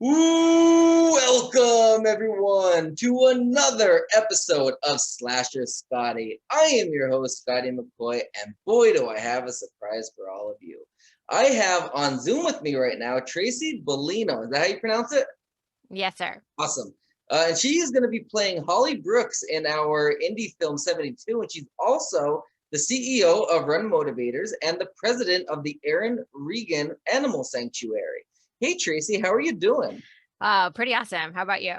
Welcome everyone to another episode of Slasher Scotty. I am your host, Scotty McCoy, and boy, do I have a surprise for all of you. I have on Zoom with me right now, Tracy Bulino. Is that how you pronounce it? Yes, sir. Awesome. And she is going to be playing Holly Brooks in our indie film 72, and she's also the CEO of Run Motivators and the president of the Erin Regan Animal Sanctuary. Hey, Tracy, how are you doing? Pretty awesome. How about you?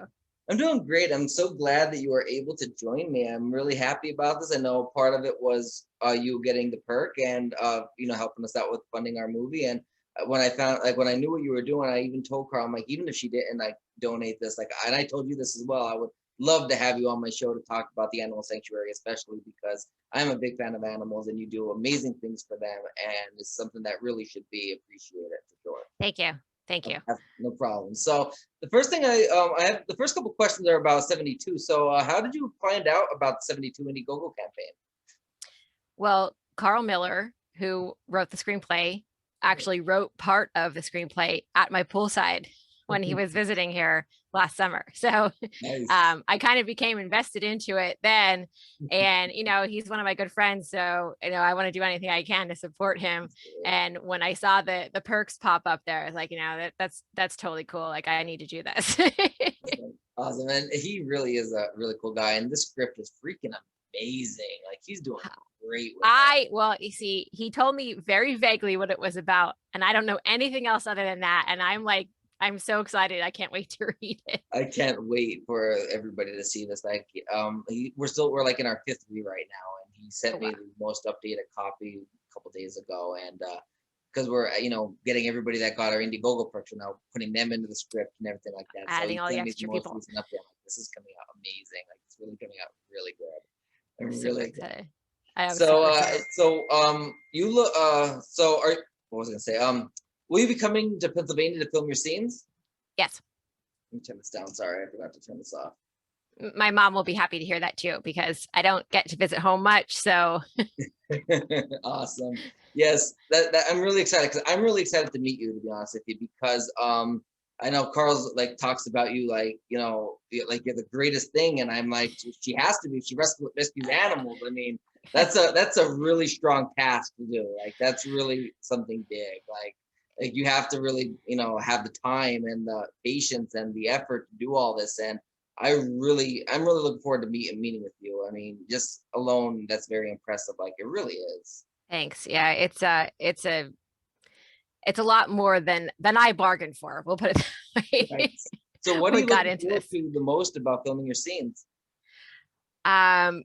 I'm doing great. I'm so glad that you were able to join me. I'm really happy about this. I know part of it was you getting the perk and helping us out with funding our movie. And when I knew what you were doing, I even told Carl, I'm like, even if she didn't like donate this, and I told you this as well, I would love to have you on my show to talk about the animal sanctuary, especially because I'm a big fan of animals and you do amazing things for them, and it's something that really should be appreciated for sure. Thank you. Thank you. No problem. So the first thing I have, the first couple questions are about 72. So how did you find out about the 72 Indiegogo campaign? Well, Carl Miller, who wrote the screenplay, actually wrote part of the screenplay at my poolside when he was visiting here last summer. So Nice. I kind of became invested into it then. And, he's one of my good friends. So, I want to do anything I can to support him. And when I saw the perks pop up there, I was like, that's totally cool. Like, I need to do this. Awesome. And he really is a really cool guy. And this script is freaking amazing. Like, he's doing great with well, you see, he told me very vaguely what it was about. And I don't know anything else other than that. And I'm so excited. I can't wait to read it. I can't wait for everybody to see this. Like, we're like in our fifth read right now, and he sent me the most updated copy a couple days ago. And because we're getting everybody that got our Indiegogo perks now, putting them into the script and everything like that. Adding all the extra people. Update. Like, this is coming out amazing. Like, it's really coming out really good. I'm really excited. What was I gonna say? Will you be coming to Pennsylvania to film your scenes? Yes. Let me turn this down. Sorry, I forgot to turn this off. My mom will be happy to hear that too, because I don't get to visit home much. So awesome. Yes, that I'm really excited, because I'm really excited to meet you, to be honest with you, because I know Carl's like talks about you like like you're the greatest thing, and I'm like, she has to be. She rescues animals. I mean, that's a really strong task to do. Like, that's really something big. Like you have to really have the time and the patience and the effort to do all this. And I'm really looking forward to meeting with you. I mean, just alone, that's very impressive. Like, it really is. Thanks. Yeah, it's a lot more than I bargained for. We'll put it that way. Right. So what do you look forward to the most about filming your scenes? I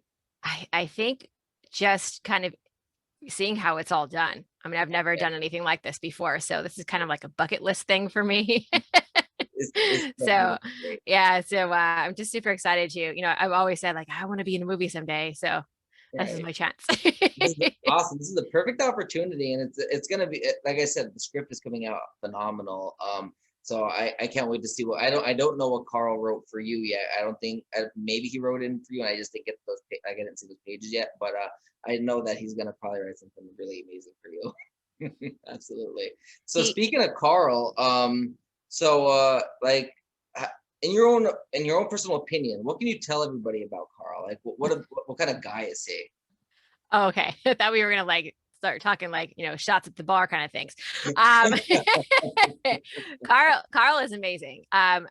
think just kind of seeing how it's all done. I mean, I've never done anything like this before, so this is kind of like a bucket list thing for me. So I'm just super excited to, I've always said, like, I want to be in a movie someday. So this is my chance. This is awesome. This is the perfect opportunity. And it's going to be, like I said, the script is coming out phenomenal. So I can't wait to see I don't know what Carl wrote for you yet. I don't think, maybe he wrote in for you, and I just didn't get I didn't see those pages yet, but I know that he's going to probably write something really amazing for you. Absolutely. So speaking of Carl, like, in your own personal opinion, what can you tell everybody about Carl? Like, what kind of guy is he? Oh, okay. I thought we were gonna like start talking like shots at the bar kind of things. Carl is amazing. I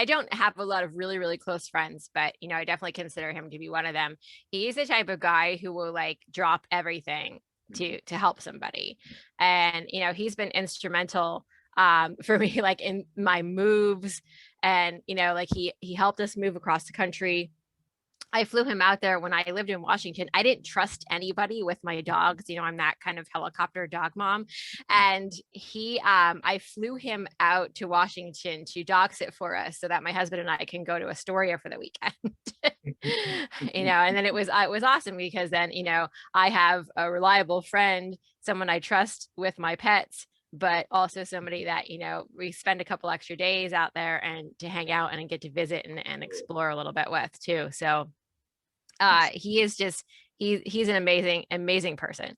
don't have a lot of really, really close friends, but I definitely consider him to be one of them. He's the type of guy who will like drop everything to help somebody, and he's been instrumental for me, like in my moves, and like he helped us move across the country. I flew him out there when I lived in Washington. I didn't trust anybody with my dogs. I'm that kind of helicopter dog mom. And I flew him out to Washington to dog sit for us so that my husband and I can go to Astoria for the weekend. And then it was awesome, because then, I have a reliable friend, someone I trust with my pets, but also somebody that, we spend a couple extra days out there and to hang out and get to visit and explore a little bit with too. So he is just, he's an amazing person.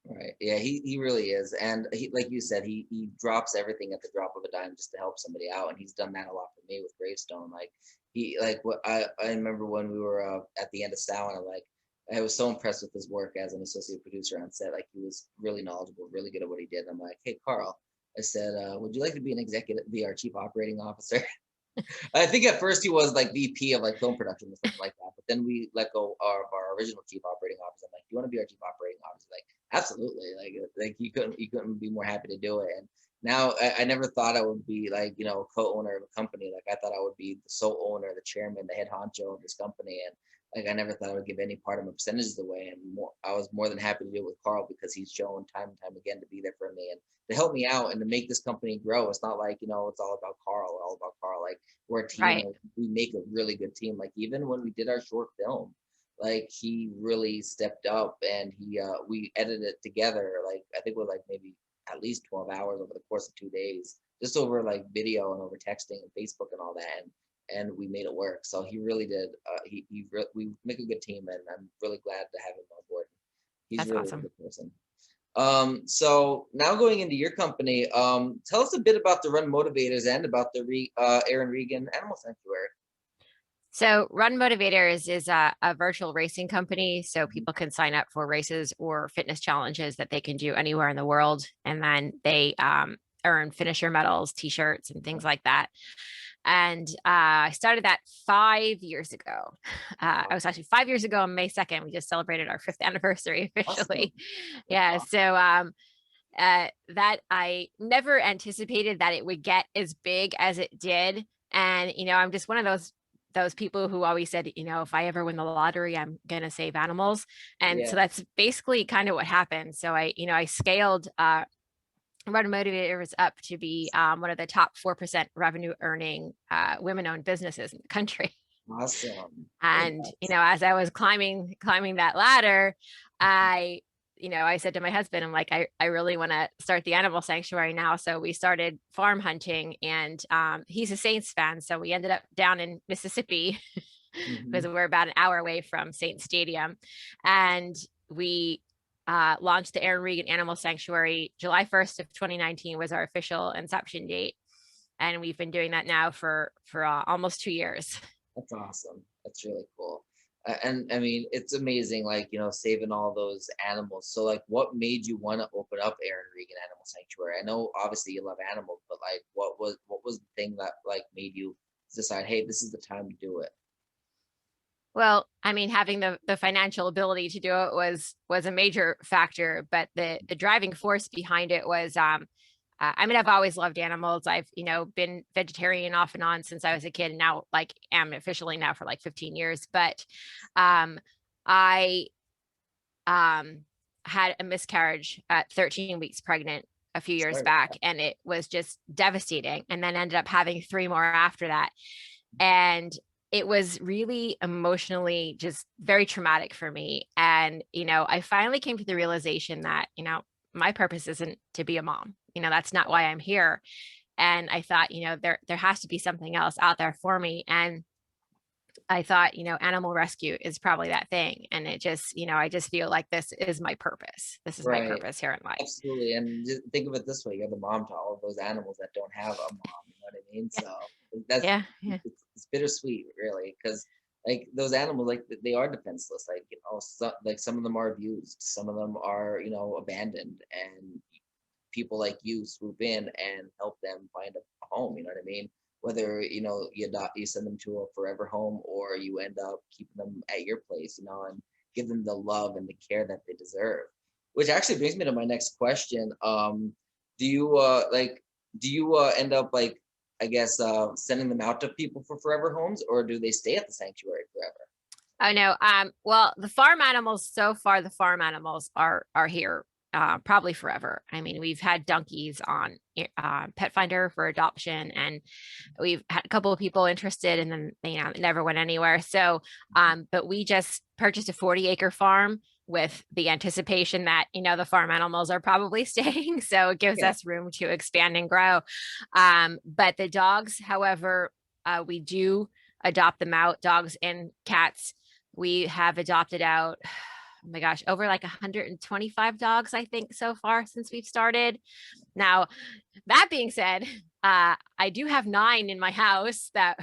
Right. Yeah, he really is. And he, like you said, he drops everything at the drop of a dime just to help somebody out. And he's done that a lot for me with Gravestone. Like he like what I remember when we were at the end of Samhain, like I was so impressed with his work as an associate producer on set. Like he was really knowledgeable, really good at what he did. And I'm like, hey Carl, I said, would you like to be an executive, be our chief operating officer? I think at first he was like VP of like film production or something like that. But then we let go of our original chief operating officer. I'm like, you want to be our chief operating officer? Like, absolutely. Like he couldn't be more happy to do it. And now I never thought I would be like, co-owner of a company. Like I thought I would be the sole owner, the chairman, the head honcho of this company. And like I never thought I would give any part of my percentages away. And I was more than happy to do it with Carl because he's shown time and time again to be there for me and to help me out and to make this company grow. It's not like, it's all about Carl, all about Carl. Like we're a team. Right. Like, we make a really good team. Like even when we did our short film, like he really stepped up and we edited it together. Like I think it was like maybe at least 12 hours over the course of 2 days, just over like video and over texting and Facebook and all that. And we made it work. So he really did. We make a good team, and I'm really glad to have him on board. He's That's really a awesome. good person. So now going into your company, tell us a bit about the Run Motivators and about the Erin Regan Animal Sanctuary. So Run Motivators is a virtual racing company. So Mhm. people can sign up for races or fitness challenges that they can do anywhere in the world. And then they earn finisher medals, t-shirts, and things like that. And I started that 5 years ago. I was actually 5 years ago on May 2nd. We just celebrated our fifth anniversary Awesome. officially. That's Yeah. awesome. So that I never anticipated that it would get as big as it did. And, I'm just one of those people who always said, if I ever win the lottery, I'm going to save animals. And Yeah. so that's basically kind of what happened. So I scaled Run Motivators up to be one of the top 4% revenue earning women owned businesses in the country. Awesome. And, Congrats. as I was climbing that ladder, I, I said to my husband, I'm like, I really want to start the animal sanctuary now. So we started farm hunting and he's a Saints fan. So we ended up down in Mississippi because Mhm. we're about an hour away from Saints Stadium. And we launched the Erin Regan Animal Sanctuary. July 1st of 2019 was our official inception date. And we've been doing that now for almost 2 years. That's awesome. That's really cool. And I mean, it's amazing, like, saving all those animals. So, like, what made you want to open up Erin Regan Animal Sanctuary? I know obviously you love animals, but like, what was the thing that like made you decide, hey, this is the time to do it? Well, I mean, having the financial ability to do it was a major factor, but the driving force behind it was I mean, I've always loved animals. I've, been vegetarian off and on since I was a kid and now like am officially now for like 15 years, but um I um had a miscarriage at 13 weeks pregnant a few years Sorry. back and it was just devastating and then ended up having three more after that. And it was really emotionally just very traumatic for me. And, I finally came to the realization that, my purpose isn't to be a mom. That's not why I'm here. And I thought, there has to be something else out there for me. And I thought, animal rescue is probably that thing. And it just, I just feel like this is my purpose. This is my Right. purpose here in life. Absolutely. And just think of it this way, you're the mom to all of those animals that don't have a mom. You know what I mean? Yeah. So that's Yeah. Yeah. it's bittersweet, really, because like those animals, like they are defenseless. Like like some of them are abused, some of them are abandoned, and people like you swoop in and help them find a home. You know what I mean? Whether you send them to a forever home or you end up keeping them at your place, and give them the love and the care that they deserve. Which actually brings me to my next question. Do you end up like I guess sending them out to people for forever homes, or do they stay at the sanctuary forever? Oh no. Well, the farm animals so far, the farm animals are here probably forever. I mean, we've had donkeys on Pet Finder for adoption, and we've had a couple of people interested, and then it never went anywhere. So, but we just purchased a 40-acre farm with the anticipation that the farm animals are probably staying, so it gives Yeah. us room to expand and grow. But the dogs, however, we do adopt them out, dogs and cats. We have adopted out oh my gosh, over like 125 dogs, I think, so far since we've started. Now, that being said, I do have 9 in my house that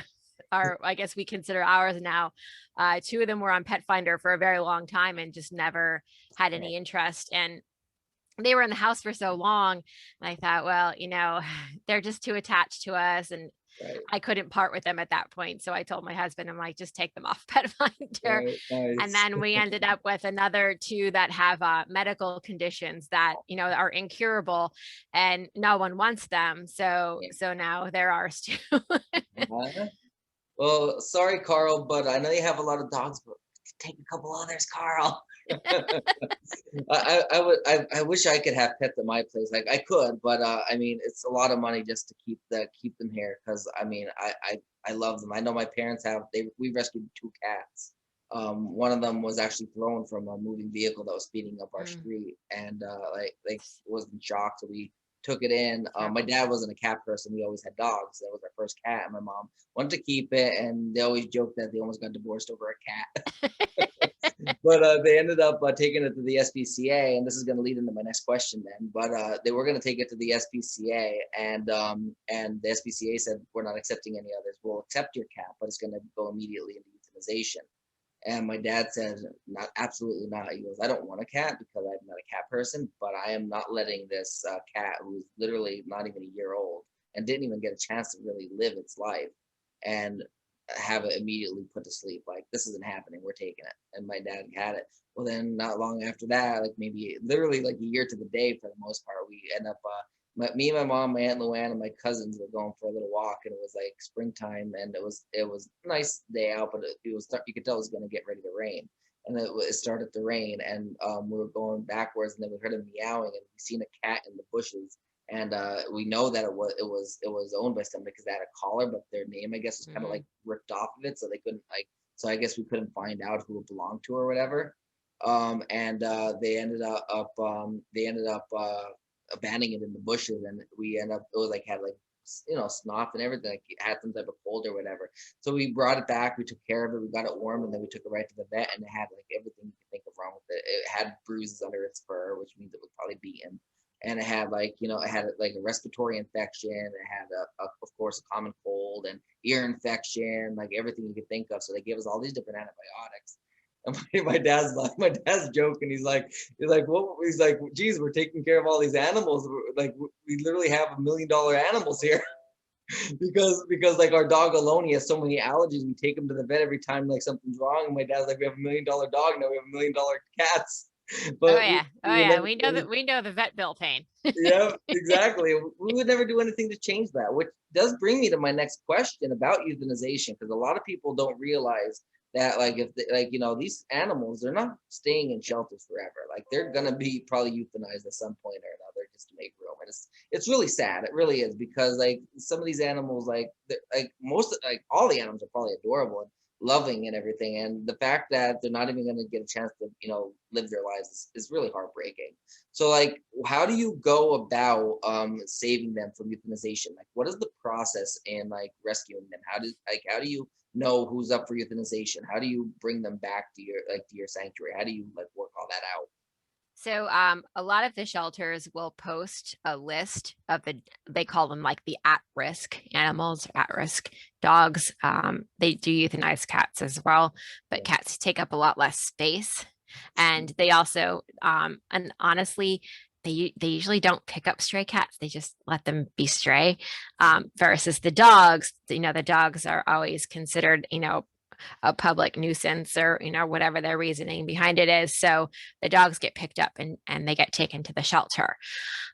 are, I guess we consider ours now. 2 of them were on Pet Finder for a very long time and just never had Right. any interest. And they were in the house for so long. And I thought, well, they're just too attached to us. And Right. I couldn't part with them at that point. So I told my husband, I'm like, just take them off Pet Finder. Right. And Nice. then we ended up with another 2 that have medical conditions that, are incurable and no one wants them. So, Right. so now they're ours too. Uh-huh. Well, sorry, Carl, but I know you have a lot of dogs, but take a couple others, Carl. I wish I could have pets at my place. Like I could, but I mean, it's a lot of money just to keep them here. Because I mean, I love them. I know my parents have. We rescued 2 cats. One of them was actually thrown from a moving vehicle that was speeding up our Mm, street, and like was in shock. So we took it in. My terrible. dad wasn't a cat person. We always had dogs. That was our first cat, and my mom wanted to keep it. And they always joke that they almost got divorced over a cat. But they ended up taking it to the SPCA, and this is going to lead into my next question then. But they were going to take it to the SPCA, and the SPCA said we're not accepting any others. We'll accept your cat, but it's going to go immediately into euthanization. And my dad said, "Not absolutely not." He goes, "I don't want a cat because I'm not a cat person, but I am not letting this cat, who's literally not even a year old and didn't even get a chance to really live its life, and have it immediately put to sleep. Like this isn't happening. We're taking it." And my dad had it. Well, then not long after that, like maybe literally like a year to the day for the most part, we end up. Me and my mom, my aunt Luann, and my cousins were going for a little walk, and it was like springtime, and it was a nice day out, but it was you could tell it was going to get ready to rain, and it started to rain, and we were going backwards, and then we heard him meowing, and we seen a cat in the bushes, and we know that it was owned by somebody because they had a collar, but their name I guess was kind of like Mm, ripped off of it, so they couldn't like, so I guess we couldn't find out who it belonged to or whatever. And they ended up abandoning it in the bushes, and we end up it was like had like snuff and everything, like it had some type of cold or whatever. So we brought it back, we took care of it, we got it warm, and then we took it right to the vet, and it had like everything you could think of wrong with it. It had bruises under its fur, which means it was probably beaten, and it had like it had like a respiratory infection, it had of course a common cold and ear infection, like everything you could think of. So they gave us all these different antibiotics. And my dad's joking. He's like, what? He's like, geez, we're taking care of all these animals. Like, we literally have $1 million animals here because like our dog alone, he has so many allergies. We take him to the vet every time like something's wrong. And my dad's like, we have $1 million dog now. We have $1 million cats, oh but yeah, oh we would yeah. never We do know that, anything. we know the vet bill pain. Yeah, exactly. We would never do anything to change that, which does bring me to my next question about euthanization, because a lot of people don't realize that, like, if they, like, these animals, they're not staying in shelters forever. Like, they're gonna be probably euthanized at some point or another just to make room. And it's really sad. It really is, because like some of these animals, like like all the animals are probably adorable and loving and everything. And the fact that they're not even gonna get a chance to, live their lives is really heartbreaking. So like, how do you go about saving them from euthanization? Like, what is the process in like rescuing them? How do you know who's up for euthanization? How do you bring them back to your sanctuary? How do you like work all that out? So a lot of the shelters will post a list of they call them like the at-risk animals, at-risk dogs. They do euthanize cats as well, but Yeah. cats take up a lot less space. And they also, and honestly, they usually don't pick up stray cats. They just let them be stray. Versus the dogs, the dogs are always considered, a public nuisance, or whatever their reasoning behind it is. So the dogs get picked up and they get taken to the shelter.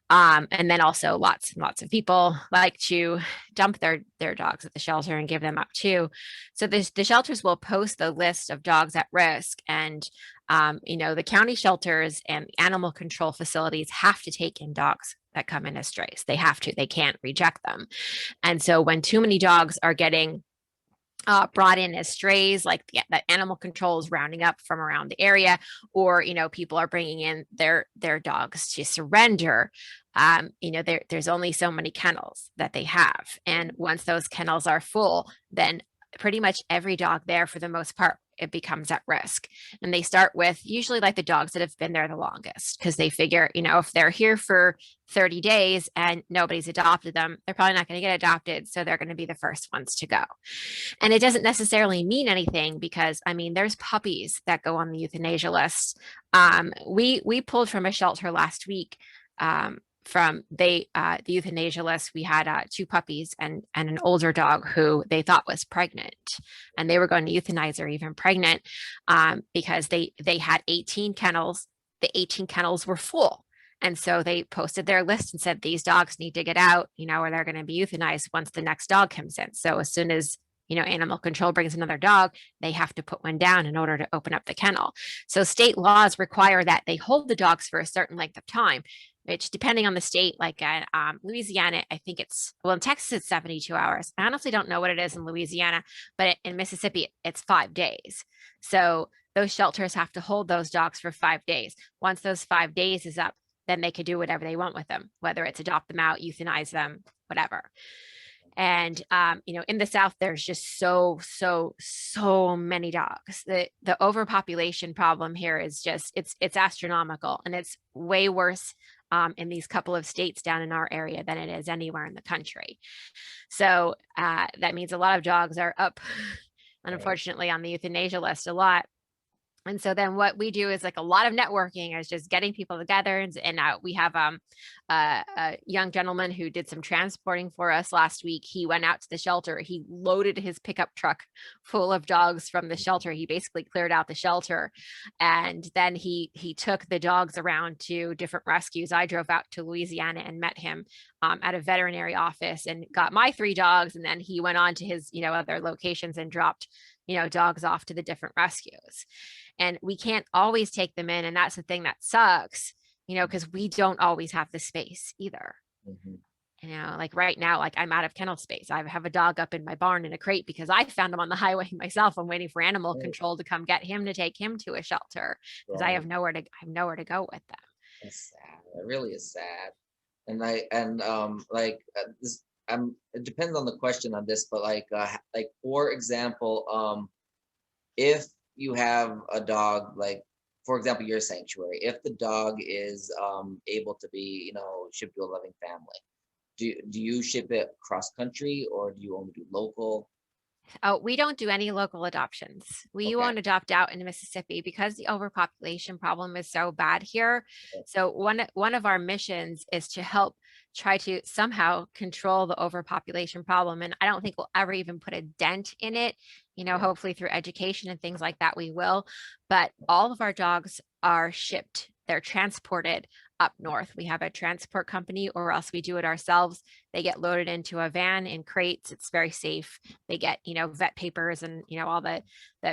And then also lots and lots of people like to dump their dogs at the shelter and give them up too. So the shelters will post the list of dogs at risk, and the county shelters and animal control facilities have to take in dogs that come in as strays. They have to. They can't reject them. And so when too many dogs are getting brought in as strays, like that animal control is rounding up from around the area, or people are bringing in their dogs to surrender. There's only so many kennels that they have, and once those kennels are full, then pretty much every dog there, for the most part, it becomes at risk. And they start with usually like the dogs that have been there the longest, because they figure, if they're here for 30 days and nobody's adopted them, they're probably not going to get adopted. So they're going to be the first ones to go. And it doesn't necessarily mean anything, because I mean, there's puppies that go on the euthanasia list. We pulled from a shelter last week. From the euthanasia list, we had 2 puppies and an older dog who they thought was pregnant, and they were going to euthanize her even pregnant, because they had 18 kennels. The 18 kennels were full, and so they posted their list and said these dogs need to get out, or they're going to be euthanized once the next dog comes in. So as soon as animal control brings another dog, they have to put one down in order to open up the kennel. So state laws require that they hold the dogs for a certain length of time, which depending on the state, like in Louisiana, I think in Texas, it's 72 hours. I honestly don't know what it is in Louisiana, but in Mississippi, it's 5 days. So those shelters have to hold those dogs for 5 days. Once those 5 days is up, then they could do whatever they want with them, whether it's adopt them out, euthanize them, whatever. And in the South, there's just so many dogs. The overpopulation problem here is just it's astronomical, and it's way worse in these couple of states down in our area than it is anywhere in the country. So that means a lot of dogs are up, unfortunately, on the euthanasia list a lot. And so then what we do is like a lot of networking, is just getting people together. And we have a young gentleman who did some transporting for us last week. He went out to the shelter. He loaded his pickup truck full of dogs from the shelter. He basically cleared out the shelter. And then he took the dogs around to different rescues. I drove out to Louisiana and met him at a veterinary office and got my 3 dogs. And then he went on to his, other locations and dropped dogs off to the different rescues. And we can't always take them in. And that's the thing that sucks, because we don't always have the space either. Mm-hmm. Like right now, like I'm out of kennel space. I have a dog up in my barn in a crate because I found him on the highway myself. I'm waiting for animal control to come get him to take him to a shelter, because I have nowhere to go with them. That's sad. It really is sad. And this, it depends on the question on this, but like for example, if you have a dog, like for example your sanctuary, if the dog is able to be shipped to a loving family, do you ship it cross country, or do you only do local? Oh, we don't do any local adoptions. We Okay. won't adopt out in Mississippi because the overpopulation problem is so bad here. So one of our missions is to help try to somehow control the overpopulation problem. And I don't think we'll ever even put a dent in it. Hopefully through education and things like that, we will. But all of our dogs are shipped. They're transported up north. We have a transport company, or else we do it ourselves. They get loaded into a van in crates. It's very safe. They get, vet papers and, all the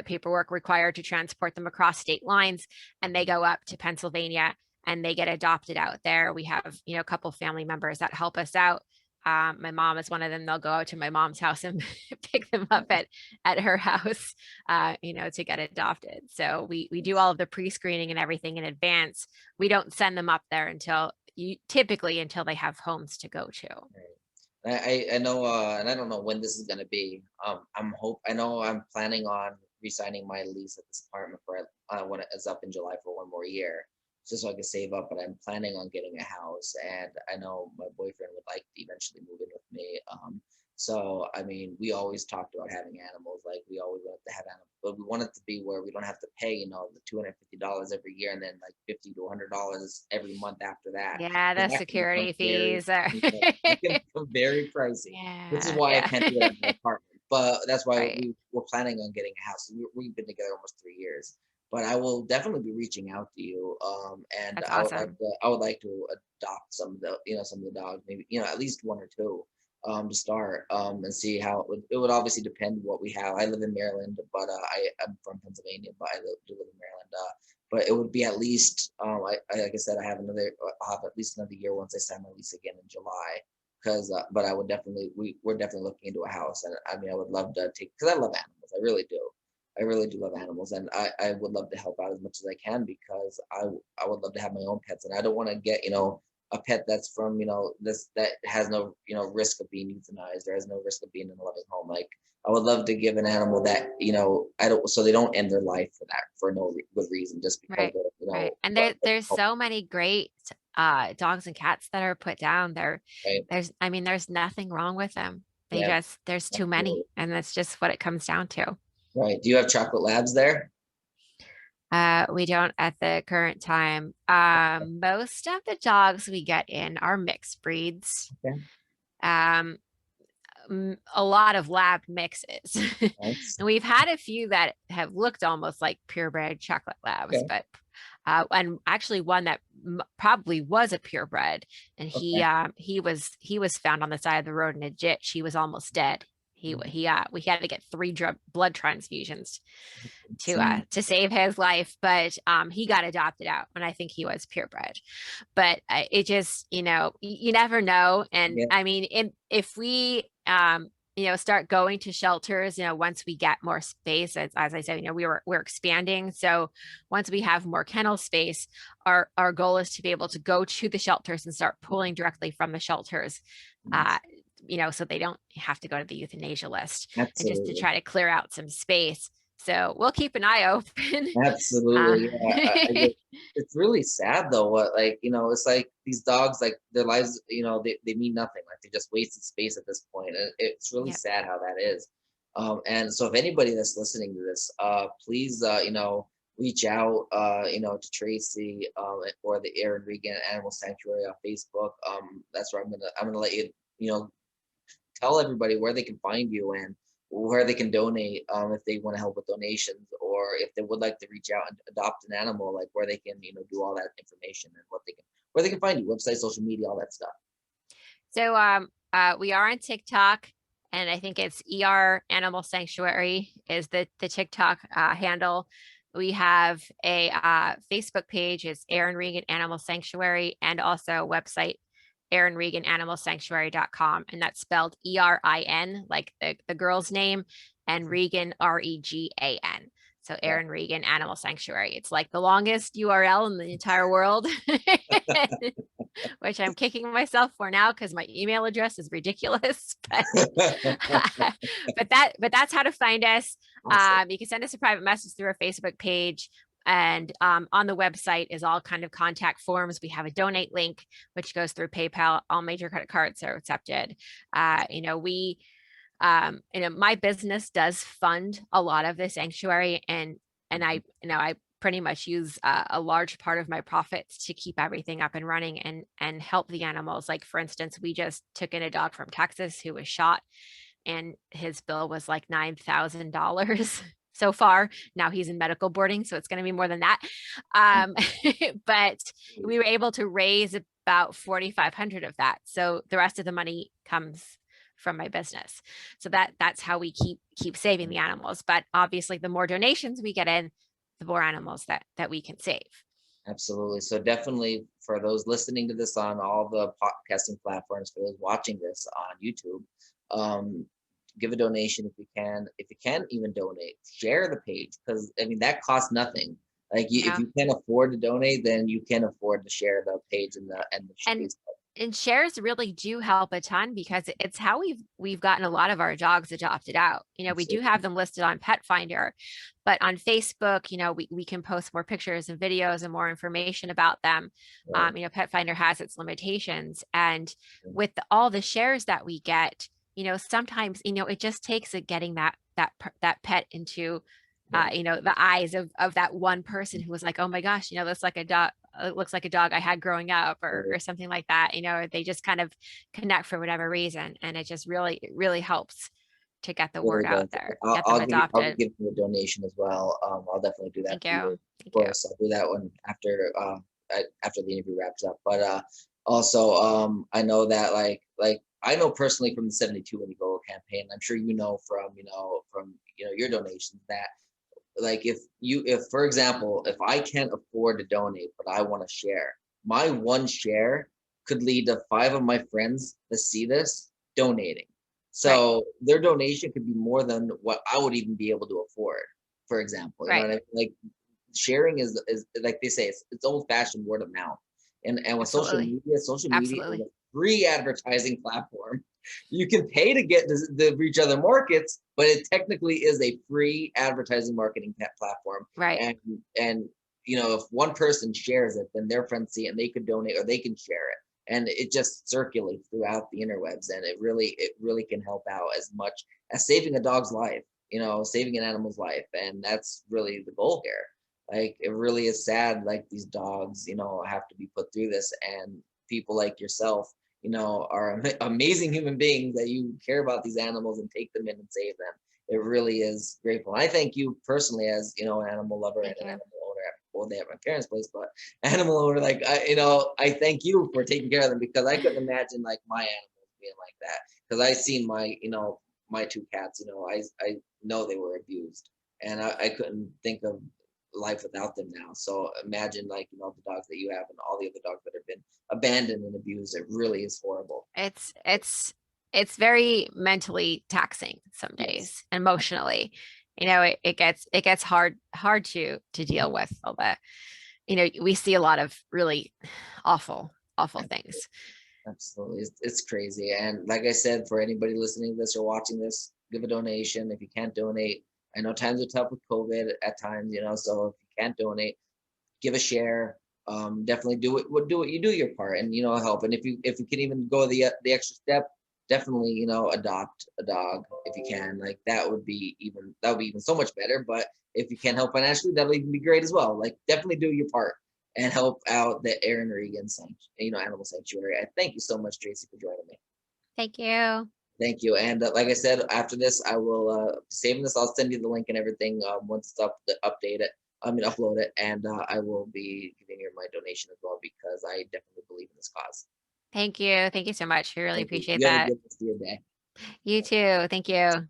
paperwork required to transport them across state lines. And they go up to Pennsylvania and they get adopted out there. We have, a couple family members that help us out. My mom is one of them. They'll go out to my mom's house and pick them up at her house, to get adopted. So we do all of the pre-screening and everything in advance. We don't send them up there typically until they have homes to go to. I know, and I don't know when this is gonna be. I know I'm planning on re-signing my lease at this apartment for when it's up in July for 1 more year, just so I can save up. But I'm planning on getting a house, and I know my boyfriend would like to eventually move in with me. So I mean, we always talked about having animals. Like we always wanted to have animals, but we want it to be where we don't have to pay, the $250 every year, and then like $50 to $100 every month after that. Yeah, the That can security become very, fees are. it can become very pricey. This is why I Yeah. can't do it in my apartment. But that's why Right. we're planning on getting a house. We've been together almost 3 years. But I will definitely be reaching out to you. And That's I awesome. would like to adopt some of the dogs, maybe, at least 1 or 2, to start, and see how it would obviously depend what we have. I live in Maryland, but I'm from Pennsylvania, but do live in Maryland. But it would be at least, like I said, I'll have at least another year once I sign my lease again in July. But I would we're definitely looking into a house, and I mean, I would love to because I love animals. I really do. I really do love animals, and I would love to help out as much as I can, because I would love to have my own pets, and I don't want to get a pet that's from, that has no, risk of being euthanized or has no risk of being in a loving home. Like I would love to give an animal that, I don't, so they don't end their life for that, for no good reason, just because Right. of, Right. And the there's so many great dogs and cats that are put down. right? There's nothing wrong with them. Yeah, There's too absolutely. many, and that's just what it comes down to. Right. Do you have chocolate labs there? We don't at the current time. Most of the dogs we get in are mixed breeds. Okay. Um, a lot of lab mixes. Nice. And we've had a few that have looked almost like purebred chocolate labs, Okay. but and actually one that probably was a purebred, and Okay. he was found on the side of the road in a ditch. He was almost dead. Mhm. We had to get 3 blood transfusions Insane. to save his life, but he got adopted out, and I think he was purebred. But it just, you never know. And Yeah. I mean, if we start going to shelters, once we get more space, as I said, we're expanding. So once we have more kennel space, our goal is to be able to go to the shelters and start pulling directly from the shelters. Uh, Nice. so they don't have to go to the euthanasia list, and just to Absolutely. try to clear out some space. So we'll keep an eye open. uh, Absolutely. Yeah. It's really sad though. What, like, it's like these dogs, like their lives, they mean nothing. Like they just wasted space at this point. And it's really yep. sad how that is. And so if anybody that's listening to this, please, reach out, to Tracy, or the Erin Regan Animal Sanctuary on Facebook. That's where I'm gonna let you, you know, tell everybody where they can find you and where they can donate, if they want to help with donations, or if they would like to reach out and adopt an animal, like where they can, do all that information and where they can find you, website, social media, all that stuff. So we are on TikTok, and I think it's ER Animal Sanctuary is the TikTok handle. We have a Facebook page. It's Erin Regan Animal Sanctuary, and also a website, erinregananimalsanctuary.com, and that's spelled ERIN, like the girl's name, and Regan, REGAN. So Yeah. Erin Regan Animal Sanctuary. It's like the longest URL in the entire world, which I'm kicking myself for now because my email address is ridiculous. But that's how to find us. Awesome. You can send us a private message through our Facebook page. And on the website is all kind of contact forms. We have a donate link, which goes through PayPal. All major credit cards are accepted. My business does fund a lot of the sanctuary, and I pretty much use a large part of my profits to keep everything up and running and help the animals. Like for instance, we just took in a dog from Texas who was shot, and his bill was like $9,000 so far. Now he's in medical boarding, so it's going to be more than that. But we were able to raise about 4,500 of that. So the rest of the money comes from my business. So that's how we keep saving the animals. But obviously, the more donations we get in, the more animals that we can save. Absolutely. So definitely for those listening to this on all the podcasting platforms, for those watching this on YouTube, give a donation if you can. If you can't even donate, share the page, because I mean that costs nothing. Like if Yeah. you can't afford to donate, then you can afford to share the page and the And Facebook. and shares really do help a ton, because it's how we've gotten a lot of our dogs adopted out. We do have them listed on Pet Finder, but on Facebook, we can post more pictures and videos and more information about them. Right. Pet Finder has its limitations, and with all the shares that we get, sometimes it just takes getting that pet into the eyes of that one person who was like, oh my gosh, that's like a dog. It looks like a dog I had growing up, or something like that. They just kind of connect for whatever reason, and it just really helps to get the Really word out does. there, I'll, get them I'll give you, I'll adopted. give you a donation as well. I'll definitely do that Thank for you. you. Of Thank you. course, I'll do that one after the interview wraps up. But also, I know that like I know personally from the 72 when you go campaign. I'm sure from your donations that, like, if for example, if I can't afford to donate but I want to share, my one share could lead to 5 of my friends that see this donating. Right. So their donation could be more than what I would even be able to afford, for example. You know Right. what I mean? Like sharing is like they say, it's old fashioned word of mouth. And with Absolutely. social media is Absolutely. a free advertising platform. You can pay to get the reach other markets, but it technically is a free advertising marketing platform. Right. And and if one person shares it, then their friends see it and they could donate or they can share it. And it just circulates throughout the interwebs, and it really can help out as much as saving a dog's life, saving an animal's life. And that's really the goal here. Like, it really is sad, like, these dogs, have to be put through this, and people like yourself, are amazing human beings that you care about these animals and take them in and save them. It really is grateful. And I thank you personally as, an animal lover and Thank an you. animal owner. Well, they have my parents' place, but animal owner, like, I thank you for taking care of them, because I couldn't imagine like my animals being like that. Because I seen my two cats, I know they were abused, and I couldn't think of life without them now. So imagine, like, the dogs that you have and all the other dogs that have been abandoned and abused. It really is horrible. It's very mentally taxing some Yes. days, emotionally. It gets hard to deal with all the, we see a lot of really awful things. Absolutely. It's crazy. And like I said, for anybody listening to this or watching this, give a donation. If you can't donate, I know times are tough with COVID at times, so if you can't donate, give a share. Definitely do it. You do your part, and help. And if you can even go the extra step, definitely adopt a dog if you can. Like, that would be even so much better. But if you can't help financially, that'll even be great as well. Like, definitely do your part and help out the Erin Regan Animal Sanctuary. I thank you so much, Tracy, for joining me. Thank you. Thank you. And like I said, after this, I will save this. I'll send you the link and everything once it's update it. Upload it, and I will be giving you my donation as well, because I definitely believe in this cause. Thank you. Thank you so much. I really Thank you. appreciate You have a that. good rest of your day. You too. Thank you.